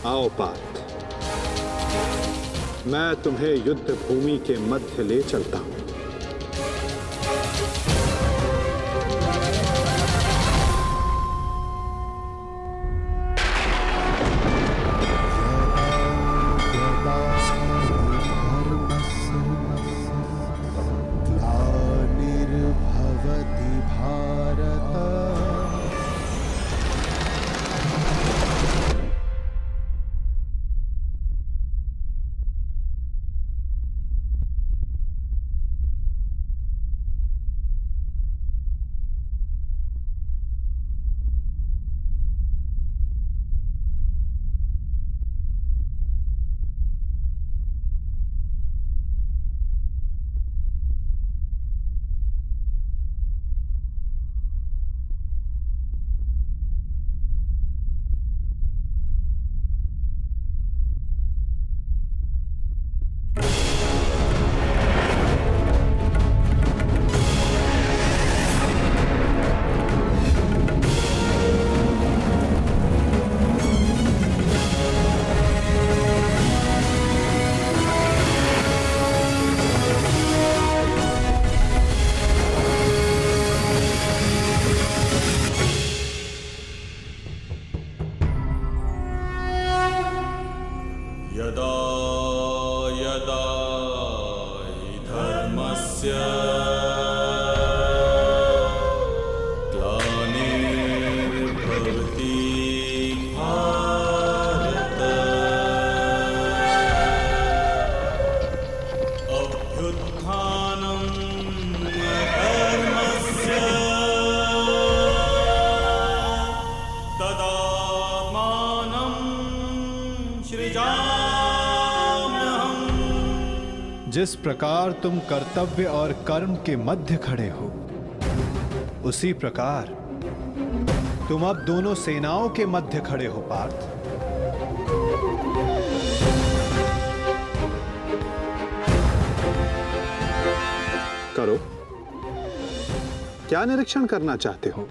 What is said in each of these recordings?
आओ पार्थ, मैं तुम्हें युद्ध भूमि के मध्य ले चलता हूं। यदा यदा हि धर्मस्य ग्लानिर्भवति भारत अभ्युत्थानं धर्मस्य तदात्मानं सृजाम्यहम्। जिस प्रकार तुम कर्तव्य और कर्म के मध्य खड़े हो, उसी प्रकार तुम अब दोनों सेनाओं के मध्य खड़े हो पार्थ। करो, क्या निरीक्षण करना चाहते हो?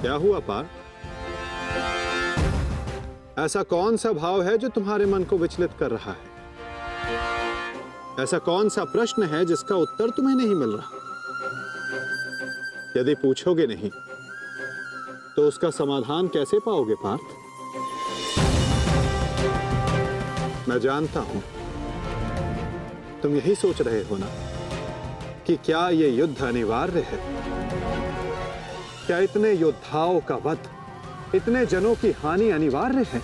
क्या हुआ पार्थ? ऐसा कौन सा भाव है जो तुम्हारे मन को विचलित कर रहा है? ऐसा कौन सा प्रश्न है जिसका उत्तर तुम्हें नहीं मिल रहा? यदि पूछोगे नहीं तो उसका समाधान कैसे पाओगे पार्थ? मैं जानता हूं तुम यही सोच रहे हो ना कि क्या यह युद्ध अनिवार्य है? क्या इतने योद्धाओं का वध, इतने जनों की हानि अनिवार्य है?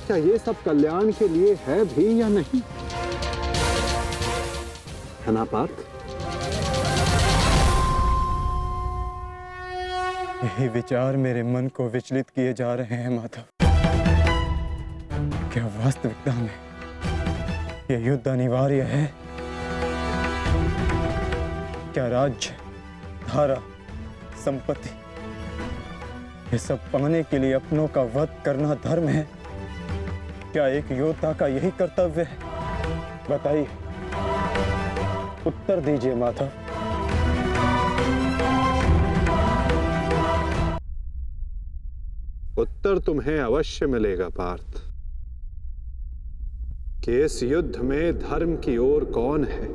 क्या ये सब कल्याण के लिए है भी या नहीं? है ना पार्थ? यही विचार मेरे मन को विचलित किए जा रहे हैं माधव। क्या वास्तविकता में यह युद्ध अनिवार्य है? क्या राज्य, धारा, संपत्ति, ये सब पाने के लिए अपनों का वध करना धर्म है? क्या एक योद्धा का यही कर्तव्य है? बताइए, उत्तर दीजिए माधव। उत्तर तुम्हें अवश्य मिलेगा पार्थ कि इस युद्ध में धर्म की ओर कौन है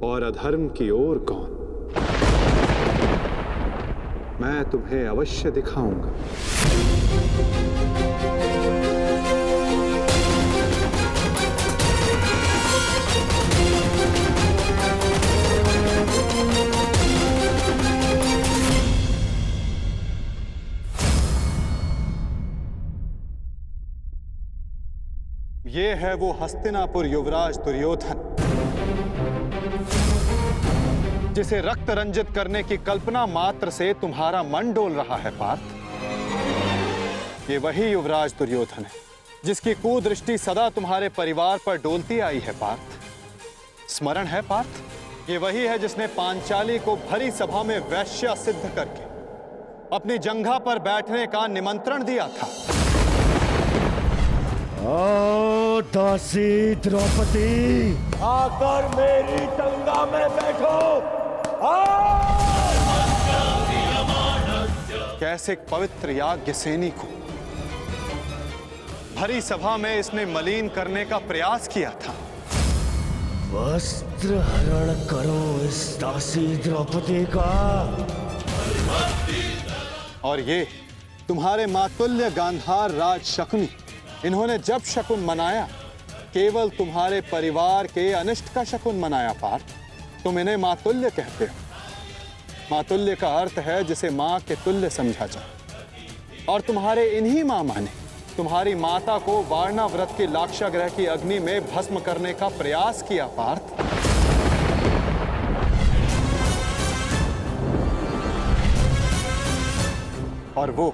और अधर्म की ओर कौन। मैं तुम्हें अवश्य दिखाऊंगा। ये है वो हस्तिनापुर युवराज दुर्योधन जिसे रक्त रंजित करने की कल्पना मात्र से तुम्हारा मन डोल रहा है पार्थ। ये वही युवराज दुर्योधन है जिसकी कुदृष्टि सदा तुम्हारे परिवार पर डोलती आई है पार्थ। स्मरण है पार्थ? ये वही है जिसने पांचाली को भरी सभा में वैश्या सिद्ध करके अपनी जंघा पर बैठने का निमंत्रण दिया था। दासी द्रौपदी, आकर मेरी गंगा में बैठो। कैसे एक पवित्र याज्ञ सेनी को भरी सभा में इसने मलिन करने का प्रयास किया था। वस्त्र हरण करो इस दासी द्रौपदी का। और ये तुम्हारे मातुल्य गांधार राज शकुनी, इन्होंने जब शकुन मनाया केवल तुम्हारे परिवार के अनिष्ट का शकुन मनाया पार्थ। तुम इन्हें मातुल्य कहते हो। मातुल्य का अर्थ है जिसे मां के तुल्य समझा जाए। और तुम्हारे इन्हीं मामा ने तुम्हारी माता को वारणा व्रत की लाक्षागृह की अग्नि में भस्म करने का प्रयास किया पार्थ। और वो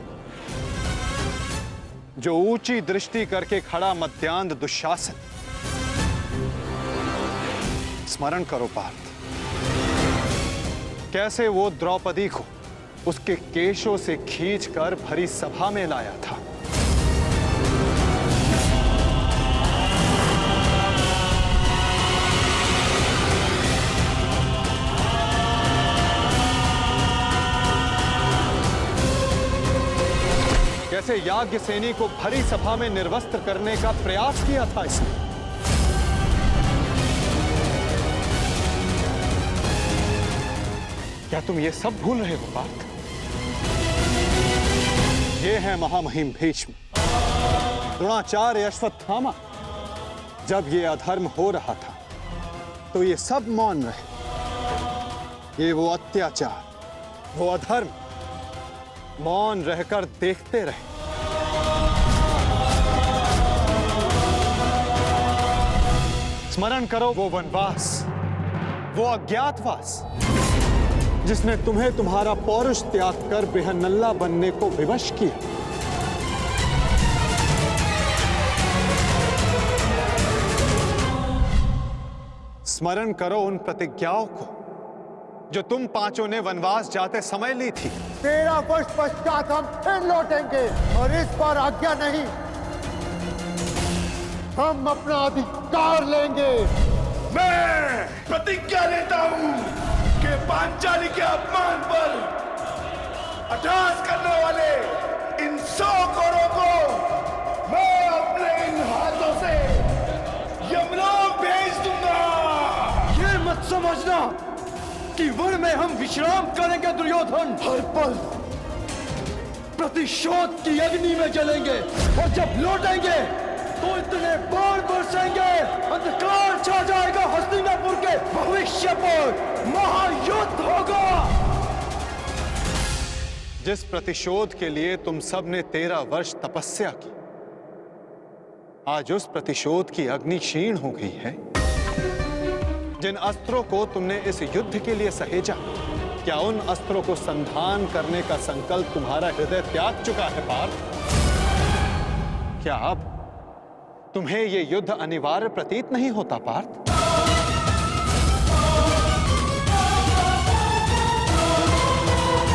जो ऊंची दृष्टि करके खड़ा मध्यांध दुशासन, स्मरण करो पार्थ, कैसे वो द्रौपदी को उसके केशों से खींचकर भरी सभा में लाया था। कैसे याज्ञ सेनी को भरी सभा में निर्वस्त्र करने का प्रयास किया था इसने। क्या तुम ये सब भूल रहे हो पार्थ? ये है महामहिम भीष्म, द्रोणाचार्य, अश्वत्थामा। जब ये अधर्म हो रहा था तो ये सब मौन रहे। ये वो अत्याचार, वो अधर्म मौन रहकर देखते रहे। स्मरण करो वो वनवास, वो अज्ञातवास, जिसने तुम्हें तुम्हारा पौरुष त्याग कर बेहनल्ला बनने को विवश किया। स्मरण करो उन प्रतिज्ञाओं को जो तुम पांचों ने वनवास जाते समय ली थी। 13 वर्ष पश्चात हम फिर लौटेंगे और इस बार आज्ञा नहीं, हम अपना अधिकार लेंगे। मैं प्रतिज्ञा लेता हूं कि पांचाली के अपमान पर अट्टहास करने वाले इन 100 कौरवों को मैं अपने इन हाथों से यमलोक भेज दूंगा। ये मत समझना कि वन में हम विश्राम करेंगे दुर्योधन। हर पल प्रतिशोध की अग्नि में जलेंगे और जब लौटेंगे तो इतने बाण बरसेंगे, अंधकार छा जाएगा हस्तिनापुर के भविष्य पर, महायुद्ध होगा। जिस प्रतिशोध के लिए तुम सब ने 13 वर्ष तपस्या की, आज उस प्रतिशोध की अग्नि क्षीण हो गई है। जिन अस्त्रों को तुमने इस युद्ध के लिए सहेजा, क्या उन अस्त्रों को संधान करने का संकल्प तुम्हारा हृदय त्याग चुका है पार्थ? क्या अब तुम्हें यह युद्ध अनिवार्य प्रतीत नहीं होता पार्थ?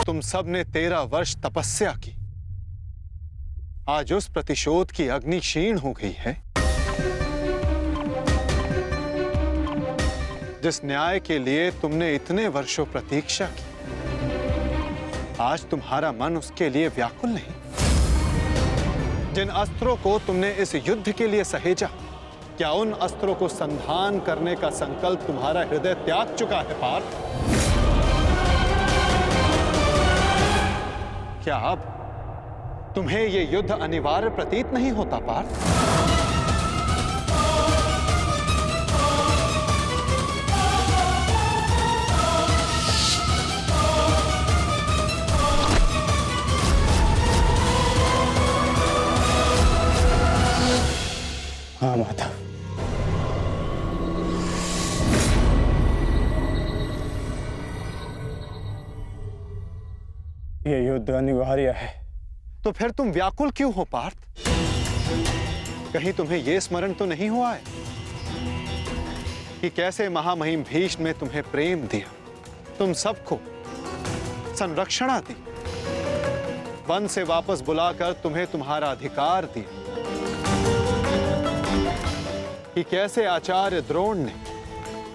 तुम सब ने 13 वर्ष तपस्या की, आज उस प्रतिशोध की अग्नि क्षीण हो गई है। जिस न्याय के लिए तुमने इतने वर्षों प्रतीक्षा की, आज तुम्हारा मन उसके लिए व्याकुल नहीं। जिन अस्त्रों को तुमने इस युद्ध के लिए सहेजा, क्या उन अस्त्रों को संधान करने का संकल्प तुम्हारा हृदय त्याग चुका है पार्थ? क्या अब तुम्हें यह युद्ध अनिवार्य प्रतीत नहीं होता पार्थ? हाँ माता, ये युद्ध अनिवार्य है। तो फिर तुम व्याकुल क्यों हो पार्थ? कहीं तुम्हें यह स्मरण तो नहीं हुआ है कि कैसे महामहिम भीष्म ने तुम्हें प्रेम दिया, तुम सबको संरक्षणा दी, वन से वापस बुलाकर तुम्हें तुम्हारा अधिकार दिया। कि कैसे आचार्य द्रोण ने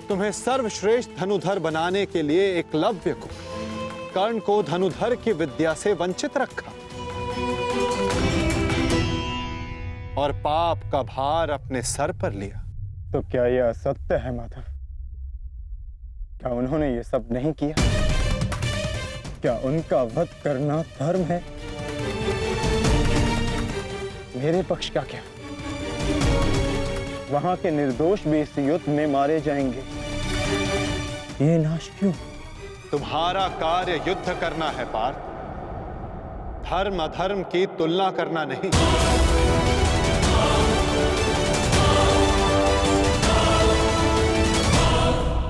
तुम्हें सर्वश्रेष्ठ धनुधर बनाने के लिए एकलव्य को, कर्ण को धनुधर की विद्या से वंचित रखा और पाप का भार अपने सर पर लिया। तो क्या यह असत्य है माधव? क्या उन्होंने ये सब नहीं किया? क्या उनका वध करना धर्म है? मेरे पक्ष का क्या? वहां के निर्दोष भी इस युद्ध में मारे जाएंगे। ये नाश क्यों? तुम्हारा कार्य युद्ध करना है पार्थ, धर्म अधर्म की तुलना करना नहीं।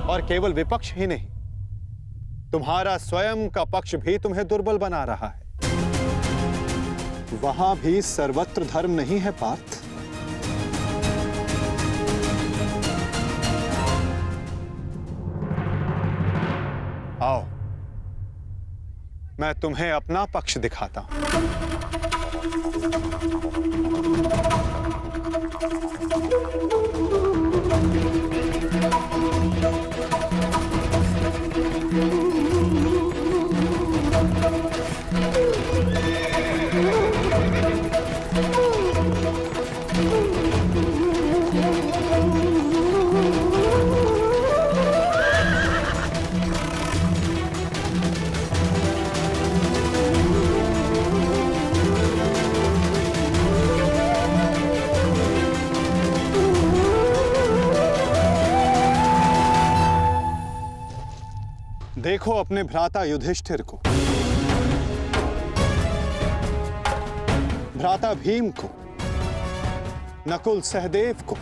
और केवल विपक्ष ही नहीं, तुम्हारा स्वयं का पक्ष भी तुम्हें दुर्बल बना रहा है। वहां भी सर्वत्र धर्म नहीं है पार्थ। आओ, मैं तुम्हें अपना पक्ष दिखाता हूं। देखो अपने भ्राता युधिष्ठिर को, भ्राता भीम को, नकुल सहदेव को,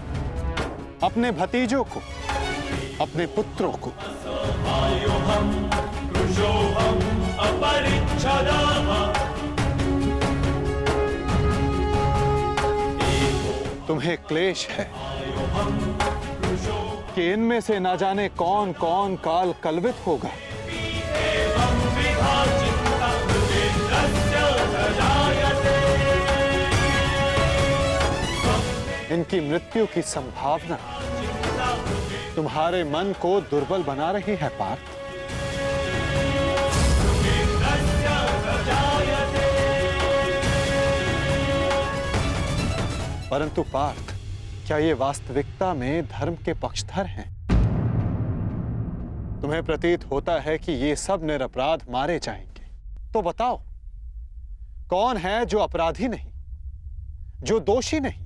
अपने भतीजों को, अपने पुत्रों को। तुम्हें क्लेश है कि इनमें से ना जाने कौन कौन काल कलवित होगा। इनकी मृत्यु की संभावना तुम्हारे मन को दुर्बल बना रही है पार्थ। परंतु पार्थ, क्या ये वास्तविकता में धर्म के पक्षधर हैं? तुम्हें प्रतीत होता है कि ये सब निरपराध मारे जाएंगे। तो बताओ, कौन है जो अपराधी नहीं, जो दोषी नहीं?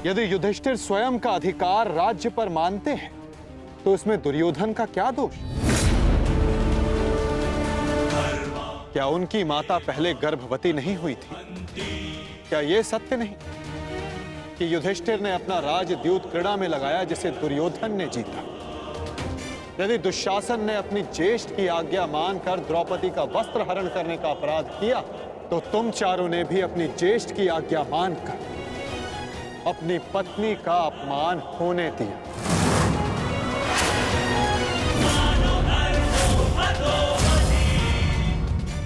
यदि युधिष्ठिर स्वयं का अधिकार राज्य पर मानते हैं, तो इसमें दुर्योधन का क्या दोष? क्या उनकी माता पहले गर्भवती नहीं हुई थी? क्या यह सत्य नहीं कि युधिष्ठिर ने अपना राज द्यूत क्रीड़ा में लगाया, जिसे दुर्योधन ने जीता? यदि दुशासन ने अपनी ज्येष्ठ की आज्ञा मानकर द्रौपदी का वस्त्र हरण करने का अपराध किया, तो तुम चारों ने भी अपनी ज्येष्ठ की आज्ञा मानकर अपनी पत्नी का अपमान होने दिया।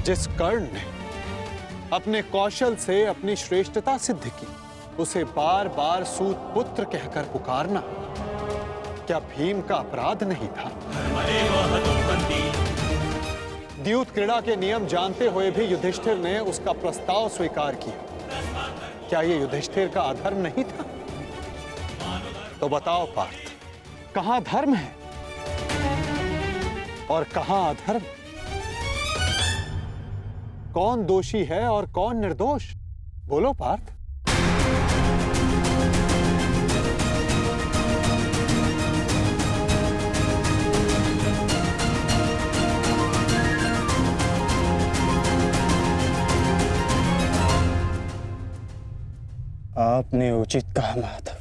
जिस कर्ण ने अपने कौशल से अपनी श्रेष्ठता सिद्ध की, उसे बार बार सूत पुत्र कहकर पुकारना क्या भीम का अपराध नहीं था? द्यूत क्रीड़ा के नियम जानते हुए भी युधिष्ठिर ने उसका प्रस्ताव स्वीकार किया। क्या ये युधिष्ठिर का अधर्म नहीं था? तो बताओ पार्थ, कहां धर्म है और कहां अधर्म? कौन दोषी है और कौन निर्दोष? बोलो पार्थ। आपने उचित कहा माधव।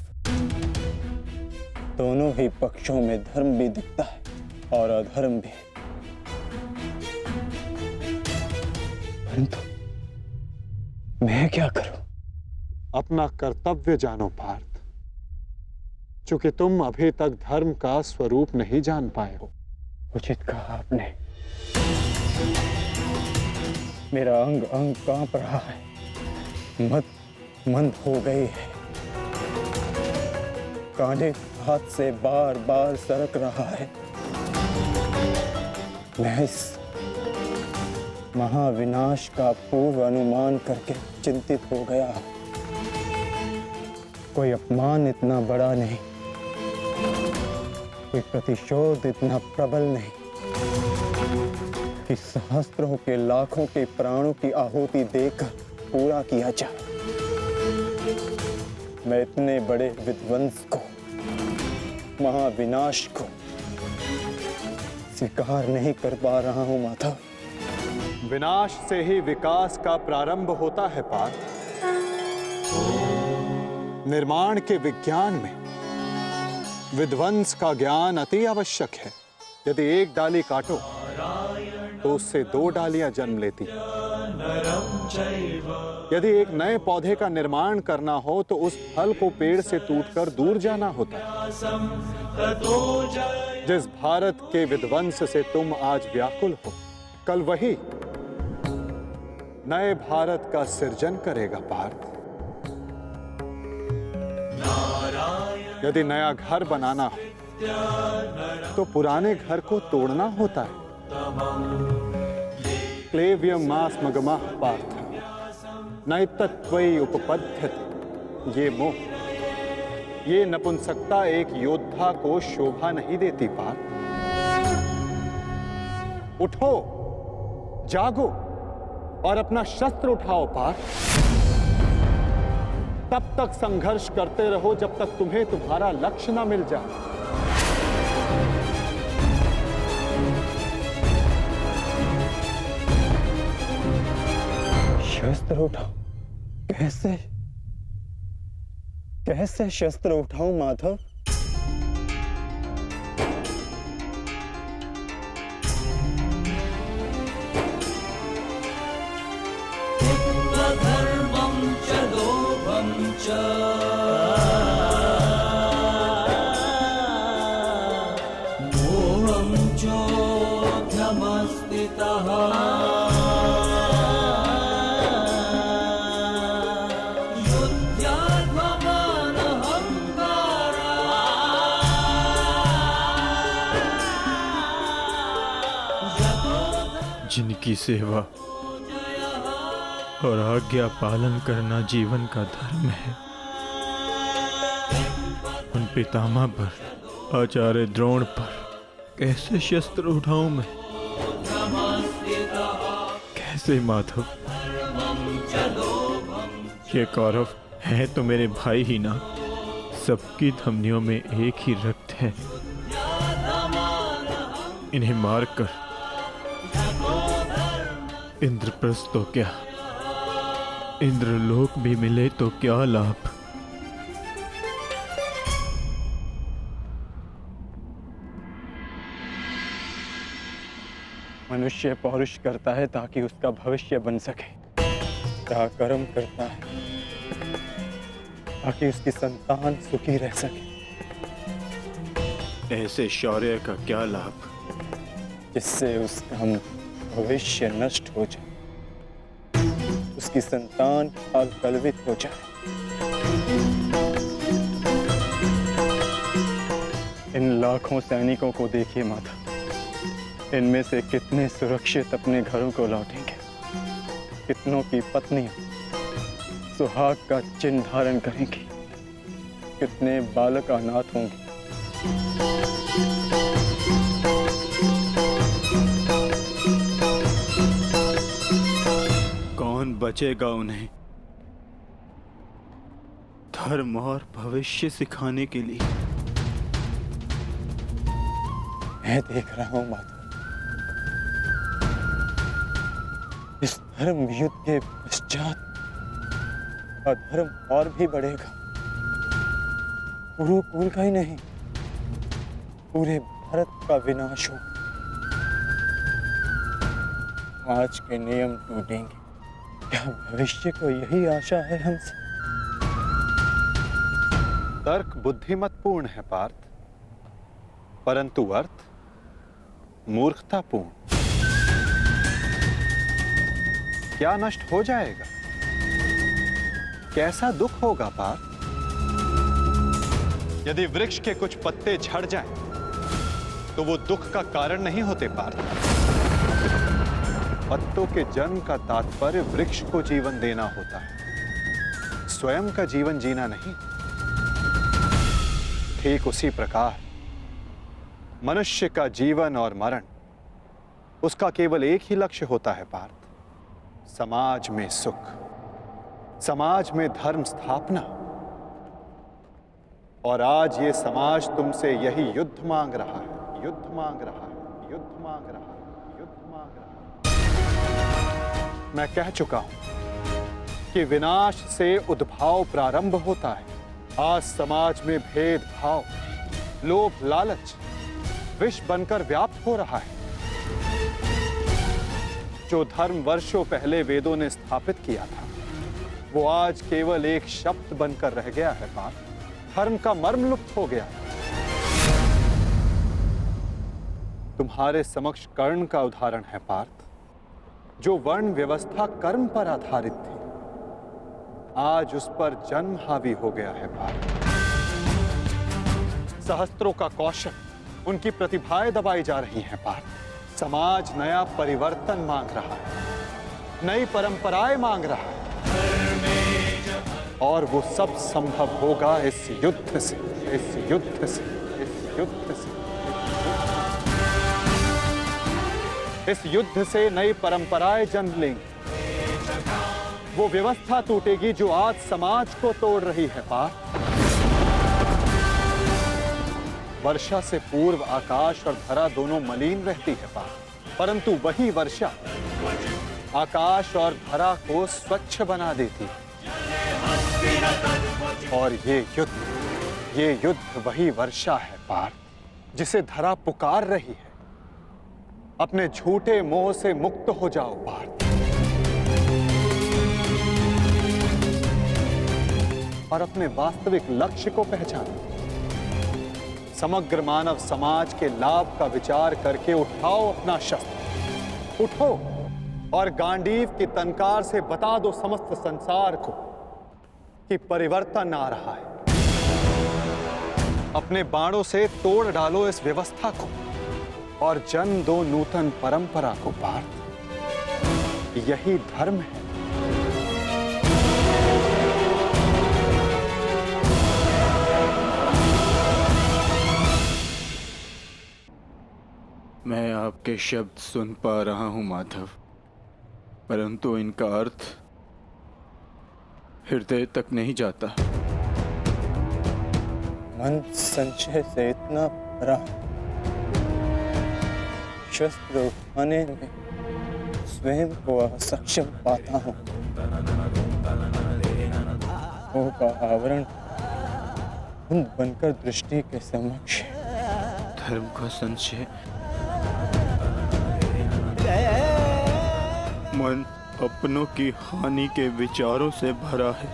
दोनों ही पक्षों में धर्म भी दिखता है और अधर्म भी। परंतु मैं क्या करूं? अपना कर्तव्य जानो पार्थ, चूंकि तुम अभी तक धर्म का स्वरूप नहीं जान पाए हो। उचित कहा आपने। मेरा अंग अंग कांप रहा है। मंद हो गई है। कांटे हाथ से बार बार सरक रहा है। मैं इस महाविनाश का पूर्व अनुमान करके चिंतित हो गया। कोई अपमान इतना बड़ा नहीं, कोई प्रतिशोध इतना प्रबल नहीं कि सहस्त्रों के लाखों के प्राणों की आहुति देकर पूरा किया जाए। मैं इतने बड़े विध्वंस को, महाविनाश को स्वीकार नहीं कर पा रहा हूं माधव। विनाश से ही विकास का प्रारंभ होता है पार्थ। निर्माण के विज्ञान में विध्वंस का ज्ञान अति आवश्यक है। यदि एक डाली काटो तो उससे 2 डालियां जन्म लेती हैं। यदि एक नए पौधे का निर्माण करना हो तो उस फल को पेड़ से टूटकर दूर जाना होता है। जिस भारत के विध्वंस से तुम आज व्याकुल हो, कल वही नए भारत का सृजन करेगा पार्थ। यदि नया घर बनाना हो तो पुराने घर को तोड़ना होता है। क्लेव्यम मास मगमा पार्थ नैतत्वयि उपपद्यते। ये मोह, ये नपुंसकता एक योद्धा को शोभा नहीं देती पार्थ। उठो, जागो और अपना शस्त्र उठाओ पार्थ। तब तक संघर्ष करते रहो जब तक तुम्हें तुम्हारा लक्ष्य ना मिल जाए। शस्त्र उठाओ? कैसे कैसे शस्त्र उठाऊं माधव? धर्मं च लोभं च मोहं चोऽध्यमस्थितः जिनकी सेवा और आज्ञा पालन करना जीवन का धर्म है, उन पितामह पर, आचार्य द्रोण पर कैसे शस्त्र उठाऊं मैं? कैसे माधव? ये कौरव है तो मेरे भाई ही ना। सबकी धमनियों में एक ही रक्त है। इन्हें मारकर इंद्रप्रस्थ तो क्या, इंद्रलोक भी मिले तो क्या लाभ? मनुष्य पौरुष करता है ताकि उसका भविष्य बन सके। क्या कर्म करता है ताकि उसकी संतान सुखी रह सके। ऐसे शौर्य का क्या लाभ जिससे उसका भविष्य नष्ट हो जाए, उसकी संतान अकलवित हो जाए। इन लाखों सैनिकों को देखिए माता, इनमें से कितने सुरक्षित अपने घरों को लौटेंगे, कितनों की पत्नियां सुहाग का चिन्ह धारण करेंगी, कितने बालक अनाथ होंगे। कौन बचेगा उन्हें धर्म और भविष्य सिखाने के लिए? मैं देख रहा हूं माता, इस धर्म युद्ध के पश्चात अधर्म और भी बढ़ेगा। कुरुकुल का ही नहीं, पूरे भारत का विनाश होगा। आज के नियम टूटेंगे। क्या भविष्य को यही आशा है हमसे? तर्क बुद्धिमतपूर्ण है पार्थ, परंतु अर्थ मूर्खतापूर्ण। क्या नष्ट हो जाएगा? कैसा दुख होगा पार्थ? यदि वृक्ष के कुछ पत्ते झड़ जाएं, तो वो दुख का कारण नहीं होते पार्थ। पत्तों के जन्म का तात्पर्य वृक्ष को जीवन देना होता है, स्वयं का जीवन जीना नहीं। ठीक उसी प्रकार मनुष्य का जीवन और मरण, उसका केवल एक ही लक्ष्य होता है पार्थ, समाज में सुख, समाज में धर्म स्थापना। और आज ये समाज तुमसे यही युद्ध मांग रहा है, युद्ध मांग रहा है, युद्ध मांग रहा है, युद्ध मांग रहा है। मैं कह चुका हूं कि विनाश से उद्भाव प्रारंभ होता है। आज समाज में भेदभाव, लोभ, लालच विष बनकर व्याप्त हो रहा है। जो धर्म वर्षों पहले वेदों ने स्थापित किया था, वो आज केवल एक शब्द बनकर रह गया है पार्थ। धर्म का मर्म लुप्त हो गया। तुम्हारे समक्ष कर्ण का उदाहरण है पार्थ, जो वर्ण व्यवस्था कर्म पर आधारित थी, आज उस पर जन्म हावी हो गया है पार्थ। सहस्त्रों का कौशल, उनकी प्रतिभाएं दबाई जा रही हैं पार्थ। समाज नया परिवर्तन मांग रहा है, नई परंपराएं मांग रहा है, और वो सब संभव होगा इस युद्ध से, इस युद्ध से, इस युद्ध से। इस युद्ध से नई परंपराएं जन्म लेंगी। वो व्यवस्था टूटेगी जो आज समाज को तोड़ रही है पार्थ। वर्षा से पूर्व आकाश और धरा दोनों मलिन रहती है पार्थ, परंतु वही वर्षा आकाश और धरा को स्वच्छ बना देती है। और ये युद्ध वही वर्षा है पार्थ, जिसे धरा पुकार रही है। अपने झूठे मोह से मुक्त हो जाओ पार्थ, और अपने वास्तविक लक्ष्य को पहचानो। समग्र मानव समाज के लाभ का विचार करके उठाओ अपना शस्त्र, उठो और गांडीव की तनकार से बता दो समस्त संसार को कि परिवर्तन आ रहा है। अपने बाणों से तोड़ डालो इस व्यवस्था को और जन्म दो नूतन परंपरा को पार्थ। यही धर्म है। मैं आपके शब्द सुन पा रहा हूं माधव, परंतु इनका अर्थ हृदय तक नहीं जाता। मन संशय से इतना भरा, शस्त्र उठाने में स्वयं को असक्षम पाता हूं। मोह का आवरण धुंध बनकर दृष्टि के समक्ष। धर्म का संशय, मन अपनों की हानि के विचारों से भरा है।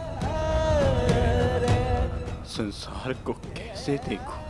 संसार को कैसे देखूं?